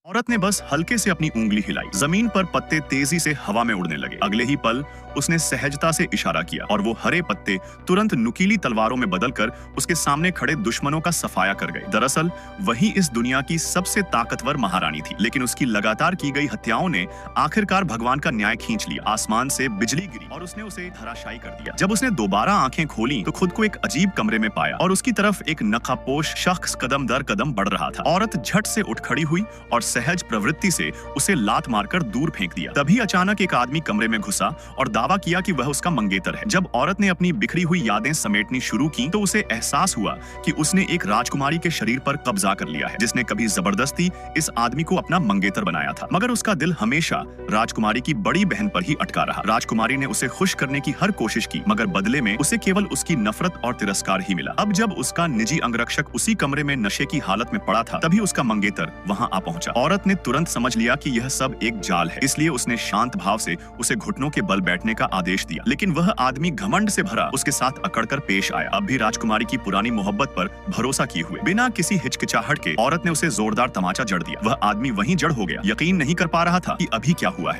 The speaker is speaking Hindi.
औरत ने बस हल्के से अपनी उंगली हिलाई, जमीन पर पत्ते तेजी से हवा में उड़ने लगे। अगले ही पल उसने सहजता से इशारा किया और वो हरे पत्ते तुरंत नुकीली तलवारों में बदलकर उसके सामने खड़े दुश्मनों का सफाया कर गए। दरअसल वही इस दुनिया की सबसे ताकतवर महारानी थी, लेकिन उसकी लगातार की गई हत्याओं ने आखिरकार भगवान का न्याय खींच लिया। आसमान से बिजली गिरी और उसने उसे धराशायी कर दिया। जब उसने दोबारा आंखें खोली तो खुद को एक अजीब कमरे में पाया और उसकी तरफ एक नकाबपोश शख्स कदम दर कदम बढ़ रहा था। औरत झट से उठ खड़ी हुई और सहज प्रवृत्ति से उसे लात मारकर दूर फेंक दिया। तभी अचानक एक आदमी कमरे में घुसा और दावा किया कि वह उसका मंगेतर है। जब औरत ने अपनी बिखरी हुई यादें समेटनी शुरू की तो उसे एहसास हुआ कि उसने एक राजकुमारी के शरीर पर कब्जा कर लिया है, जिसने कभी जबरदस्ती इस आदमी को अपना मंगेतर बनाया था। मगर उसका दिल हमेशा राजकुमारी की बड़ी बहन पर ही अटका रहा। राजकुमारी ने उसे खुश करने की हर कोशिश की, मगर बदले में उसे केवल उसकी नफरत और तिरस्कार ही मिला। अब जब उसका निजी अंगरक्षक उसी कमरे में नशे की हालत में पड़ा था, तभी उसका मंगेतर वहां आ पहुंचा। औरत ने तुरंत समझ लिया कि यह सब एक जाल है, इसलिए उसने शांत भाव से उसे घुटनों के बल बैठने का आदेश दिया। लेकिन वह आदमी घमंड से भरा उसके साथ अकड़कर पेश आया। अब भी राजकुमारी की पुरानी मोहब्बत पर भरोसा किए हुए बिना किसी हिचकिचाहट के औरत ने उसे जोरदार तमाचा जड़ दिया। वह आदमी वहीं जड़ हो गया, यकीन नहीं कर पा रहा था कि अभी क्या हुआ है।